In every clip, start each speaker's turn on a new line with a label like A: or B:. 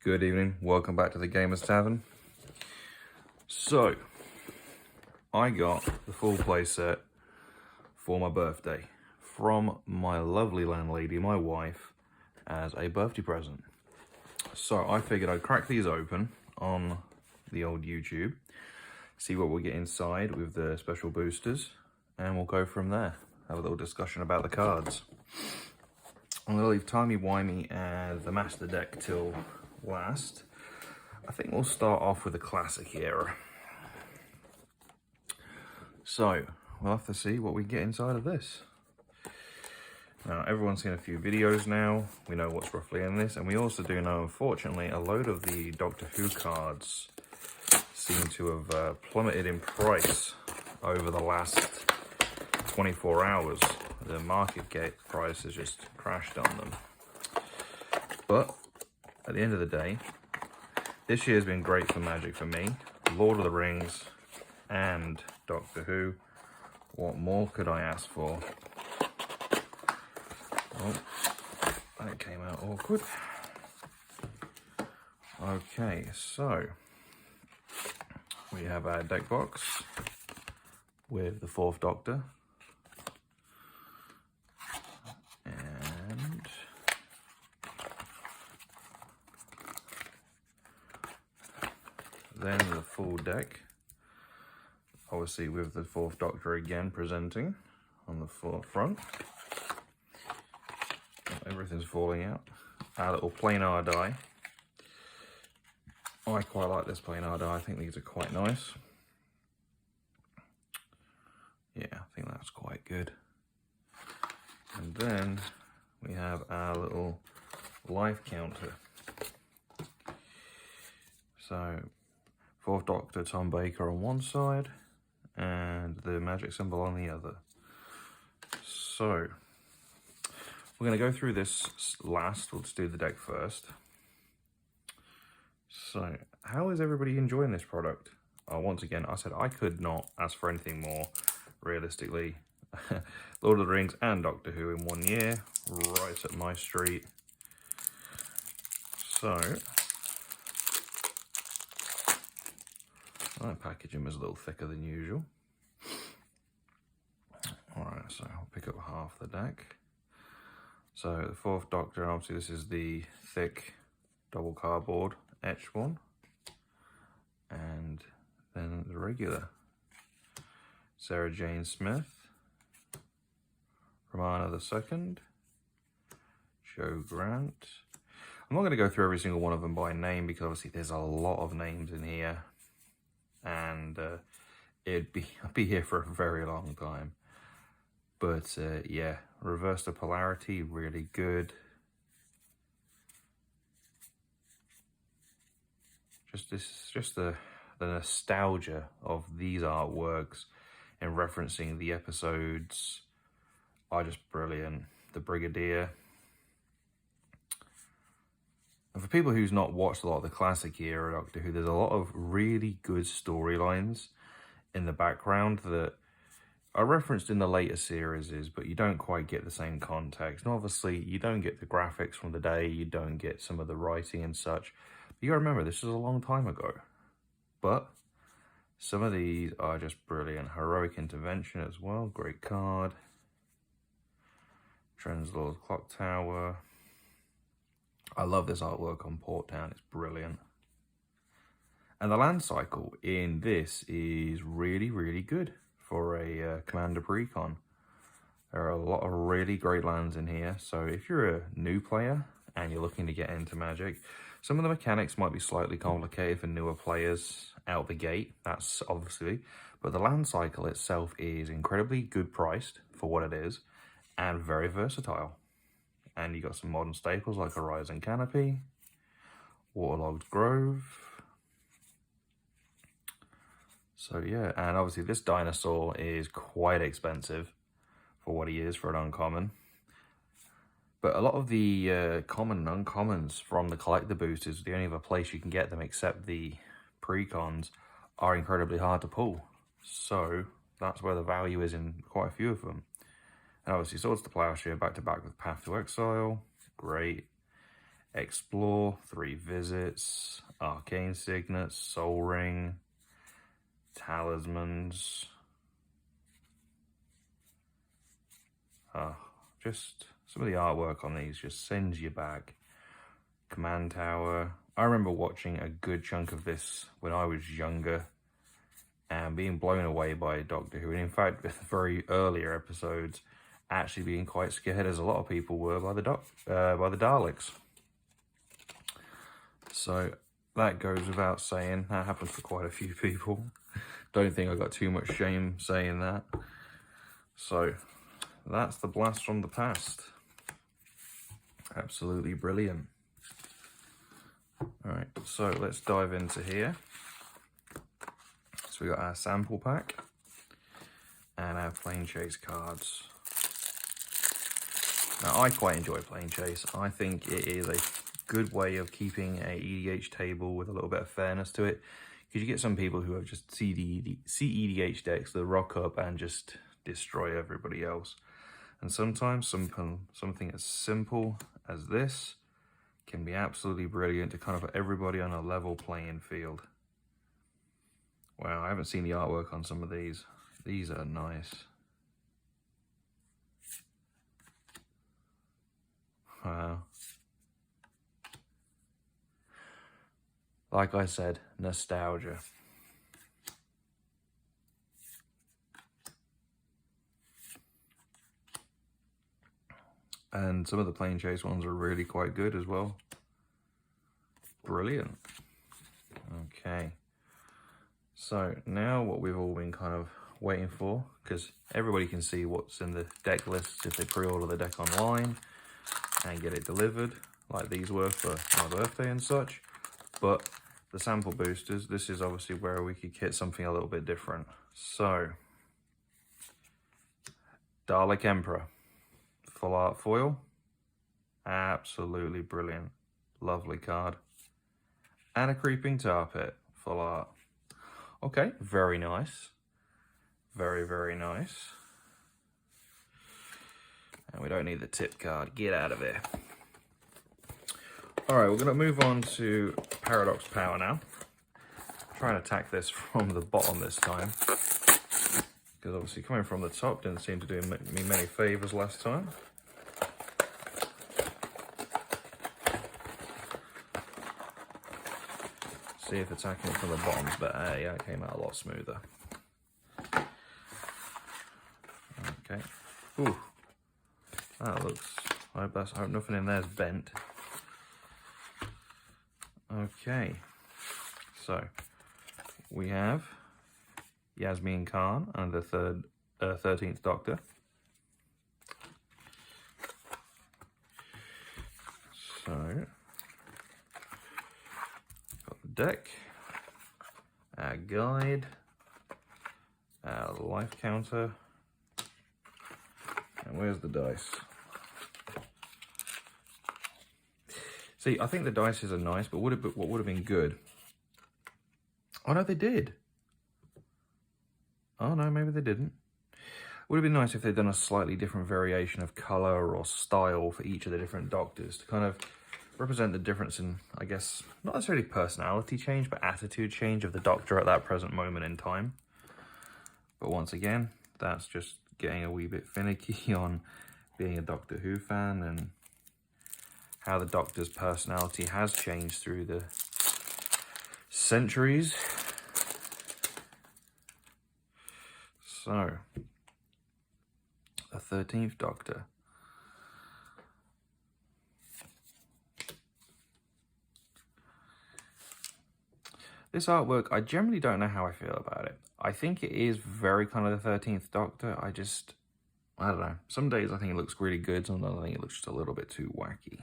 A: Good evening, welcome back to the Gamers Tavern. So, I got the full playset for my birthday from my lovely landlady, my wife, as a birthday present. So I figured I'd crack these open on the old YouTube, see what we get inside with the special boosters, and we'll go from there. Have a little discussion about the cards. I'm going to leave Timey-Wimey and the Master Deck till last. I think we'll start off with the Classic era. So, we'll have to see what we get inside of this. Now, everyone's seen a few videos now. We know what's roughly in this. And we also do know, unfortunately, a load of the Doctor Who cards seem to have plummeted in price over the last 24 hours. The market price has just crashed on them. But at the end of the day, this year's been great for Magic for me. Lord of the Rings and Doctor Who. What more could I ask for? Oh, that came out awkward. Okay, so we have our deck box with the 4th Doctor. And then the full deck, obviously with the 4th Doctor again presenting on the forefront. Everything's falling out. Our little planar die. I quite like this planar die. I think these are quite nice. Yeah, I think that's quite good. And then we have our little life counter. So, 4th Doctor Tom Baker on one side and the magic symbol on the other. So, we're going to go through this last. Let's do the deck first. So, how is everybody enjoying this product? Once again, I said I could not ask for anything more, realistically. Lord of the Rings and Doctor Who in 1 year, right up my street. So, my packaging was a little thicker than usual. Alright, so I'll pick up half the deck. So the 4th Doctor, obviously this is the thick double cardboard etched one. And then the regular Sarah Jane Smith, Romana II, Jo Grant. I'm not going to go through every single one of them by name because obviously there's a lot of names in here. And I'd be here for a very long time. But yeah, Reverse the Polarity, really good. Just the nostalgia of these artworks and referencing the episodes are just brilliant. The Brigadier. And for people who's not watched a lot of the classic era Doctor Who, there's a lot of really good storylines in the background that are referenced in the later series, but you don't quite get the same context. And obviously, you don't get the graphics from the day, you don't get some of the writing and such. But you gotta remember, this is a long time ago. But some of these are just brilliant. Heroic Intervention as well, great card. Trenzlor's Clock Tower. I love this artwork on Port Town, it's brilliant. And the land cycle in this is really, really good for a Commander Precon. There are a lot of really great lands in here. So if you're a new player and you're looking to get into Magic, some of the mechanics might be slightly complicated for newer players out the gate, that's obviously, but the land cycle itself is incredibly good priced for what it is and very versatile. And you got some modern staples like Horizon Canopy, Waterlogged Grove. So yeah, and obviously this dinosaur is quite expensive for what he is for an uncommon. But a lot of the common and uncommons from the collector boosters, the only other place you can get them except the precons, are incredibly hard to pull. So that's where the value is in quite a few of them. And obviously Swords to Plowshare back to back with Path to Exile, great. Explore, 3 visits, Arcane Signet, Soul Ring, Talismans. Just some of the artwork on these just sends you back. Command Tower. I remember watching a good chunk of this when I was younger and being blown away by Doctor Who. And in fact, with very earlier episodes, actually being quite scared, as a lot of people were, by the Daleks. So that goes without saying. That happens for quite a few people. Don't think I got too much shame saying that. So that's the Blast from the Past. Absolutely brilliant. All right, so let's dive into here. So we got our sample pack and our Planechase cards. Now, I quite enjoy Planechase. I think it is a good way of keeping a EDH table with a little bit of fairness to it, because you get some people who have just CEDH decks that rock up and just destroy everybody else. And sometimes something as simple as this can be absolutely brilliant to kind of put everybody on a level playing field. Wow, I haven't seen the artwork on some of these. These are nice. Wow. Like I said, nostalgia. And some of the Planechase ones are really quite good as well. Brilliant. Okay. So now what we've all been kind of waiting for, because everybody can see what's in the deck lists if they pre-order the deck online and get it delivered, like these were for my birthday and such. But the sample boosters, this is obviously where we could get something a little bit different. So, Dalek Emperor. Full art foil, absolutely brilliant, lovely card. And a Creeping Tar Pit, full art. Okay, very nice, very, very nice. And we don't need the tip card, get out of here. All right, we're gonna move on to Paradox Power now. Try and attack this from the bottom this time, because obviously coming from the top didn't seem to do me many favors last time. See if attacking it from the bottom's better. Yeah, it came out a lot smoother. Okay. Ooh. That looks... I hope nothing in there's bent. Okay. So, we have Yasmin Khan and the 13th Doctor. So... deck, our guide, our life counter, and where's the dice? See, I think the dice are nice, but what would have been good? Oh no, they did. Oh no, maybe they didn't. Would have been nice if they'd done a slightly different variation of color or style for each of the different Doctors to kind of represent the difference in, I guess, not necessarily personality change, but attitude change of the Doctor at that present moment in time. But once again, that's just getting a wee bit finicky on being a Doctor Who fan and how the Doctor's personality has changed through the centuries. So, the 13th Doctor. This artwork, I generally don't know how I feel about it. I think it is very kind of the 13th Doctor. I don't know. Some days I think it looks really good, sometimes I think it looks just a little bit too wacky.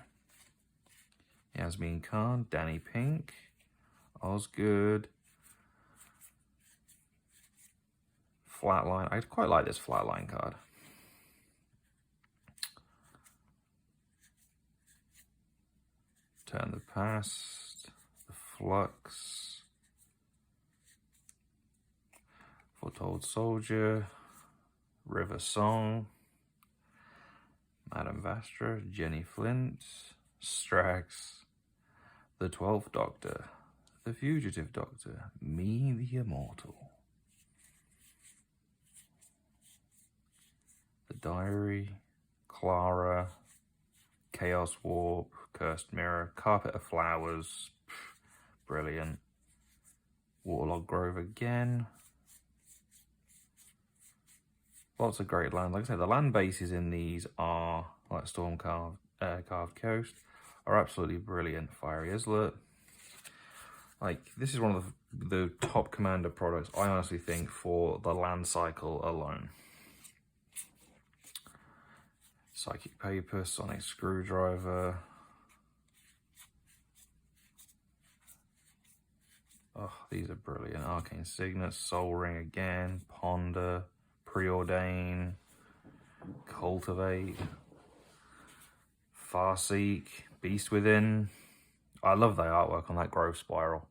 A: Yasmin Khan, Danny Pink, Osgood, Flatline. I quite like this Flatline card. Turn the Past, the Flux, Foretold Soldier, River Song, Madame Vastra, Jenny Flint, Strax, the 12th Doctor, the Fugitive Doctor, me the Immortal, the Diary, Clara, Chaos Warp, Cursed Mirror, Carpet of Flowers, brilliant, Waterlog Grove again. Lots of great land. Like I said, the land bases in these are, like Storm Carved Coast, are absolutely brilliant. Fiery Islet. Like, this is one of the top Commander products, I honestly think, for the land cycle alone. Psychic Paper, Sonic Screwdriver. Oh, these are brilliant. Arcane Signet, Soul Ring again, Ponder, Preordain, Cultivate, Farseek, Beast Within. I love the artwork on that Growth Spiral.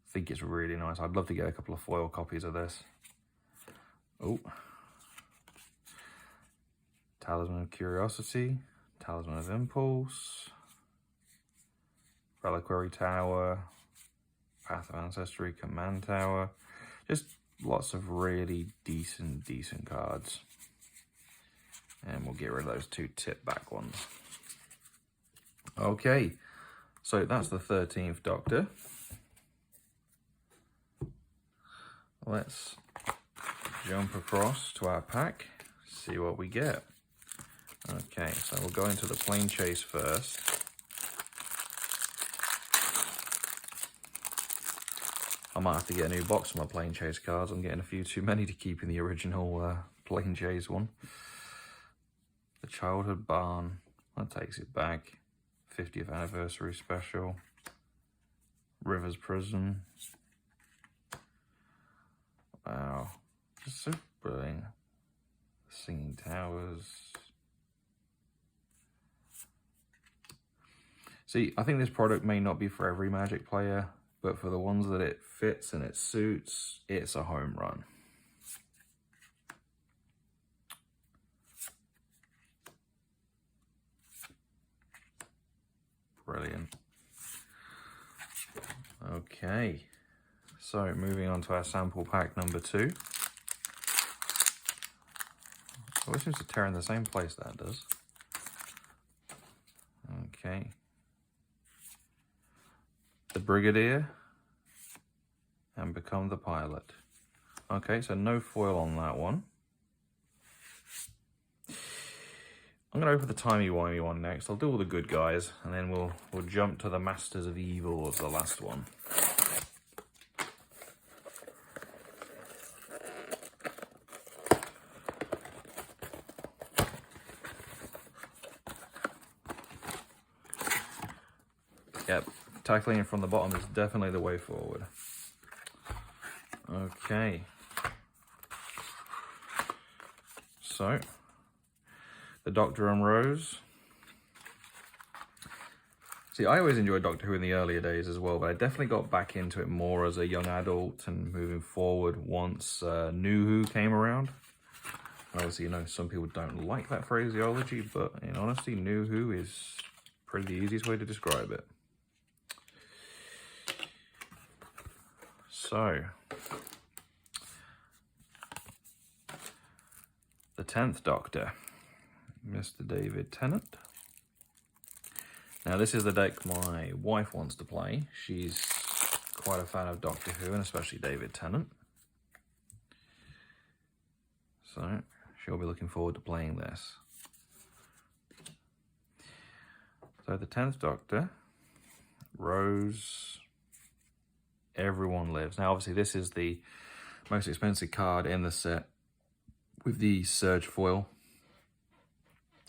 A: I think it's really nice. I'd love to get a couple of foil copies of this. Oh. Talisman of Curiosity, Talisman of Impulse, Reliquary Tower, Path of Ancestry, Command Tower. Just lots of really decent cards. And we'll get rid of those 2 tip back ones. Okay, so that's the 13th Doctor. Let's jump across to our pack, see what we get. Okay, so we'll go into the Plane Chase first. I might have to get a new box of my Plane Chase cards. I'm getting a few too many to keep in the original Plane Chase one. The Childhood Barn, that takes it back. 50th Anniversary Special. River's Prison. Wow, just so brilliant. Singing Towers. See, I think this product may not be for every Magic player, but for the ones that it fits and it suits, it's a home run. Brilliant. Okay, so moving on to our sample pack number 2. Oh, it seems to tear in the same place that does. Okay. The Brigadier and Become the Pilot. Okay, so no foil on that one. I'm going to open the timey-wimey one next. I'll do all the good guys, and then we'll jump to the Masters of Evil as the last one. Yep, tackling it from the bottom is definitely the way forward. Okay. So, the Doctor and Rose. See, I always enjoyed Doctor Who in the earlier days as well, but I definitely got back into it more as a young adult and moving forward once New Who came around. Obviously, you know, some people don't like that phraseology, but in honesty, New Who is probably the easiest way to describe it. So, the 10th Doctor, Mr. David Tennant. Now, this is the deck my wife wants to play. She's quite a fan of Doctor Who, and especially David Tennant. So, she'll be looking forward to playing this. So, the 10th Doctor, Rose, Everyone Lives. Now, obviously, this is the most expensive card in the set with the Surge foil.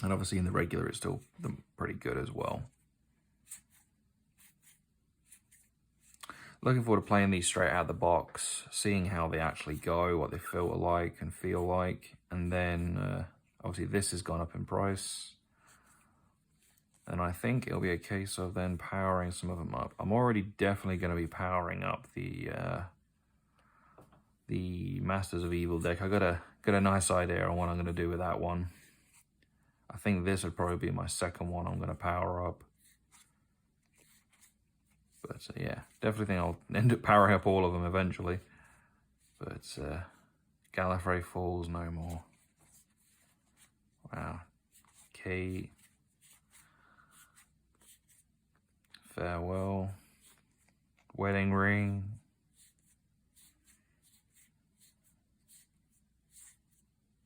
A: And obviously, in the regular, it's still pretty good as well. Looking forward to playing these straight out of the box, seeing how they actually go, what they feel like and feel like. And then, obviously, this has gone up in price. And I think it'll be a case of then powering some of them up. I'm already definitely going to be powering up the Masters of Evil deck. I got a nice idea on what I'm going to do with that one. I think this would probably be my second one I'm going to power up. But yeah, definitely think I'll end up powering up all of them eventually. But Gallifrey Falls no more. Wow. Kate. Farewell. Wedding ring.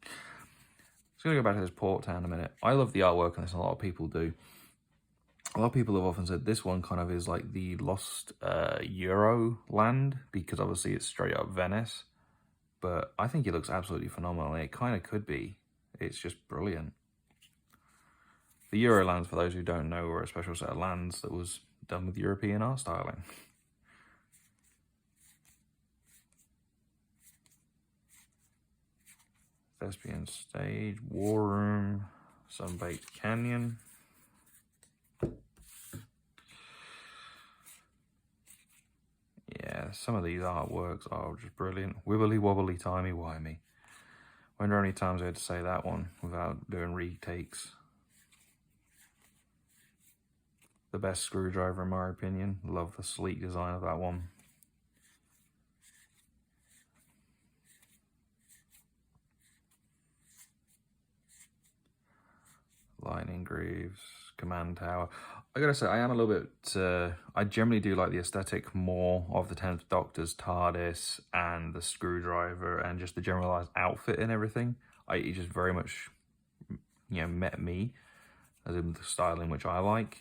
A: Just gonna go back to this port town a minute. I love the artwork on this, and a lot of people do. A lot of people have often said this one kind of is like the lost Euro land, because obviously it's straight up Venice. But I think it looks absolutely phenomenal. It kind of could be. It's just brilliant. The Eurolands, for those who don't know, were a special set of lands that was done with European art styling. Thespian Stage, War Room, Sunbaked Canyon. Yeah, some of these artworks are just brilliant. Wibbly wobbly timey wimey. Wonder how many times I had to say that one without doing retakes. The best screwdriver in my opinion. Love the sleek design of that one. Lightning Greaves, Command Tower. I gotta say, I am a little bit, I generally do like the aesthetic more of the 10th Doctor's TARDIS and the screwdriver and just the generalized outfit and everything. It just very much, you know, met me, as in the style in which I like.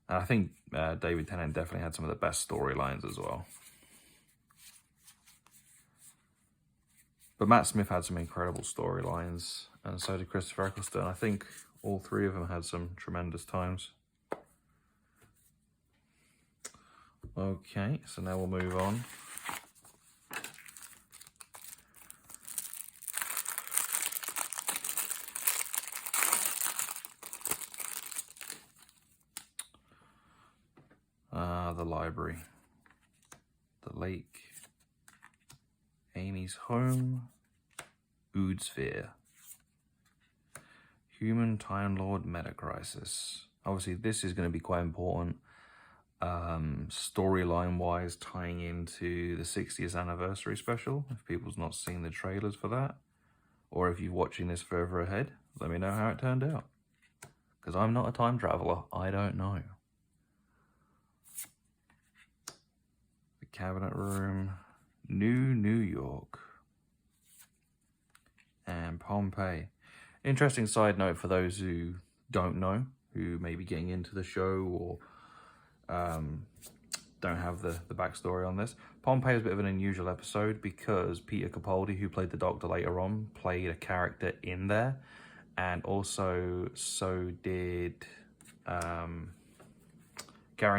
A: And I think David Tennant definitely had some of the best storylines as well. But Matt Smith had some incredible storylines, and so did Christopher Eccleston. I think all three of them had some tremendous times. Okay, so now we'll move on. The library. The lake. Amy's home. Oodsphere. Human Time Lord Metacrisis. Obviously, this is going to be quite important. Storyline wise, tying into the 60th anniversary special. If people's not seen the trailers for that, or if you're watching this further ahead, let me know how it turned out. Because I'm not a time traveler, I don't know. The Cabinet Room, New York, and Pompeii. Interesting side note for those who don't know, who may be getting into the show or don't have the backstory on this. Pompeii is a bit of an unusual episode because Peter Capaldi, who played the Doctor later on, played a character in there, and also so did Karen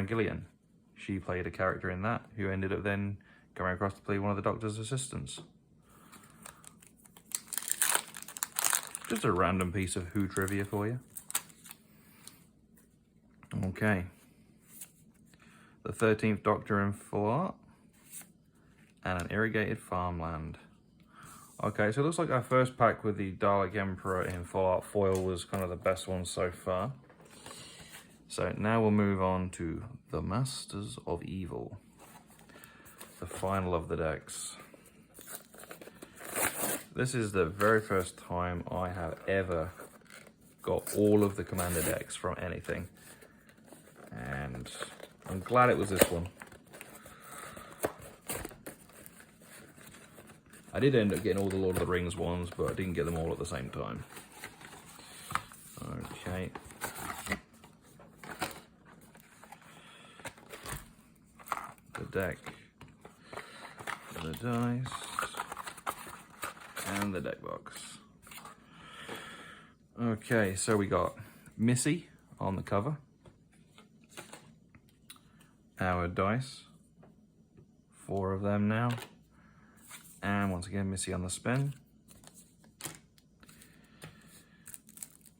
A: Gillian. She played a character in that who ended up then going across to play one of the Doctor's assistants. Just a random piece of Who trivia for you. Okay. The 13th Doctor in full art. And an irrigated farmland. Okay, so it looks like our first pack with the Dalek Emperor in full art foil was kind of the best one so far. So now we'll move on to the Masters of Evil. The final of the decks. This is the very first time I have ever got all of the Commander decks from anything. And I'm glad it was this one. I did end up getting all the Lord of the Rings ones, but I didn't get them all at the same time. Okay. The deck. The dice. And the deck box. Okay, so we got Missy on the cover. Our dice. 4 of them now. And once again, Missy on the spin.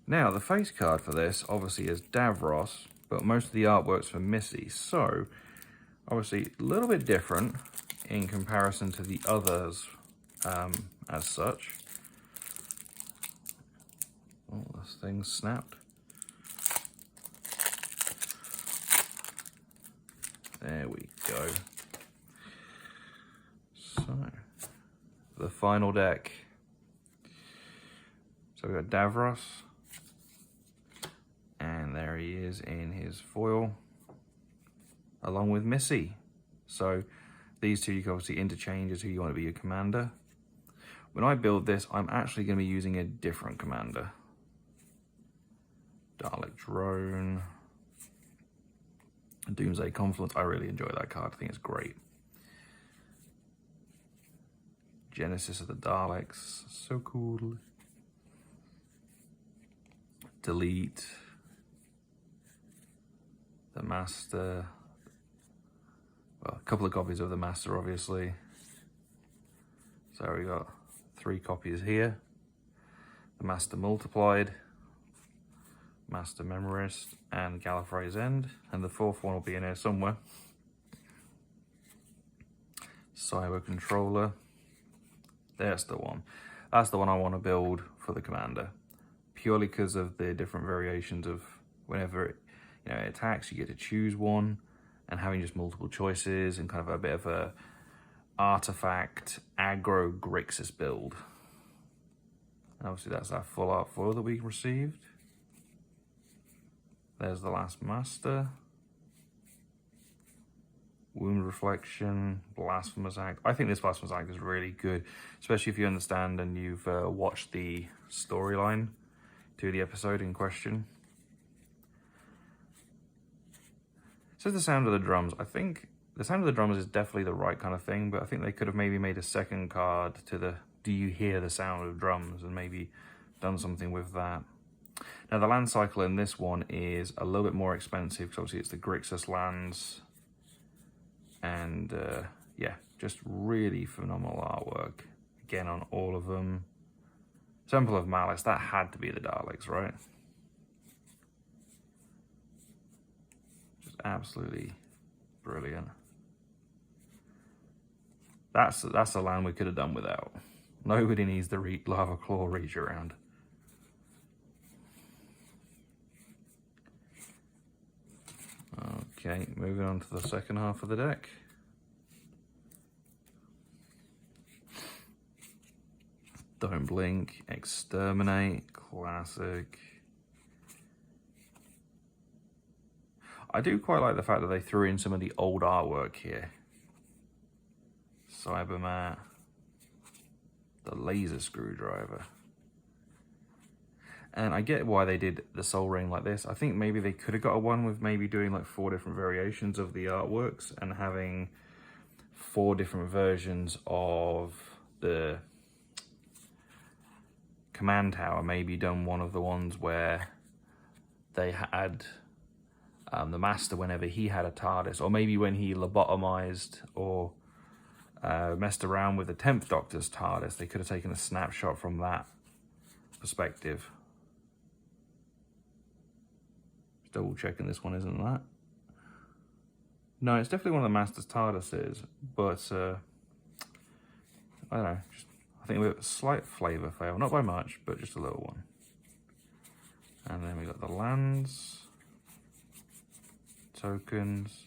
A: Now, the face card for this obviously is Davros, but most of the artwork's for Missy. So, obviously, a little bit different in comparison to the others as such. Oh, this thing snapped. There we go. So, the final deck. So we got Davros. And there he is in his foil, along with Missy. So these two you can obviously interchange as who you want to be your commander. When I build this, I'm actually going to be using a different commander. Dalek Drone. Doomsday Confluence. I really enjoy that card. I think it's great. Genesis of the Daleks. So cool. Delete. The Master. Well, a couple of copies of the Master, obviously. So we got 3 copies here. The Master Multiplied, Master Memorist, and Gallifrey's End. And the 4th one will be in here somewhere. Cyber Controller. That's the one. That's the one I want to build for the commander. Purely because of the different variations of whenever it attacks, you get to choose one. And having just multiple choices and kind of a bit of a artifact aggro Grixis build. And obviously that's our full art foil that we received. There's the last Master. Wound Reflection, Blasphemous Act. I think this Blasphemous Act is really good, especially if you understand and you've watched the storyline to the episode in question. So the Sound of the Drums. I think the Sound of the Drums is definitely the right kind of thing, but I think they could have maybe made a second card to the Do You Hear the Sound of Drums and maybe done something with that. Now the land cycle in this one is a little bit more expensive because obviously it's the Grixis lands. And yeah, just really phenomenal artwork. Again on all of them. Temple of Malice, that had to be the Daleks, right? Absolutely brilliant. That's a land we could have done without. Nobody needs the Lava Claw reach around. Okay, moving on to the second half of the deck. Don't Blink, Exterminate, classic. I do quite like the fact that they threw in some of the old artwork here. Cybermat, the laser screwdriver. And I get why they did the Sol Ring like this. I think maybe they could have got a one with maybe doing like 4 different variations of the artworks and having 4 different versions of the command tower. Maybe done one of the ones where they had the Master whenever he had a TARDIS, or maybe when he lobotomized or messed around with the 10th Doctor's TARDIS, they could have taken a snapshot from that perspective. Just double checking this one isn't that. No, it's definitely one of the Master's TARDISes, but I don't know, I think we have a slight flavor fail, not by much, but just a little one. And then we got the lands, tokens,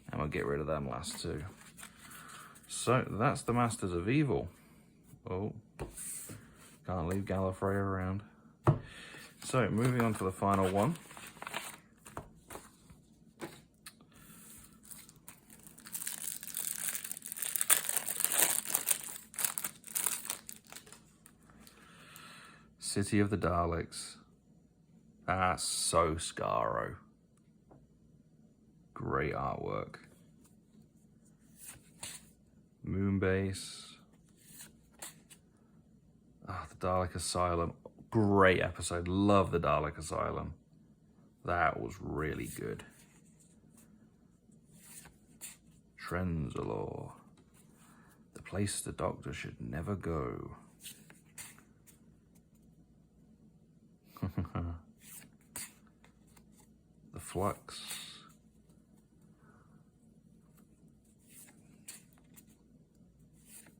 A: and we'll get rid of them last 2. So that's the Masters of Evil. Oh, can't leave Gallifrey around. So moving on to the final one. City of the Daleks. That's so Skaro. Great artwork. Moonbase. Ah, the Dalek Asylum. Great episode. Love the Dalek Asylum. That was really good. Trenzalore. The place the Doctor should never go. The Flux.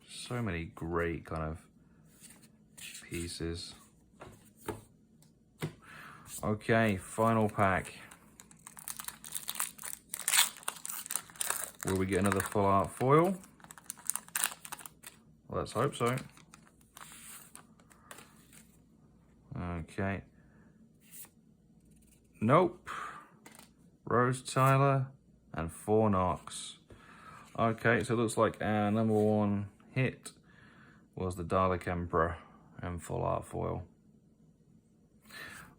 A: So many great kind of pieces. Okay, final pack. Will we get another full art foil? Let's hope so. Okay. Nope. Rose Tyler and 4 Knox. Okay, so it looks like our number 1 hit was the Dalek Emperor and full art foil.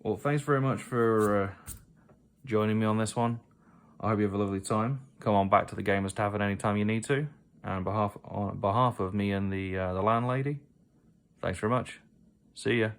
A: Well, thanks very much for joining me on this one. I hope you have a lovely time. Come on back to the Gamers Tavern anytime you need to. And on behalf of me and the landlady, thanks very much. See ya.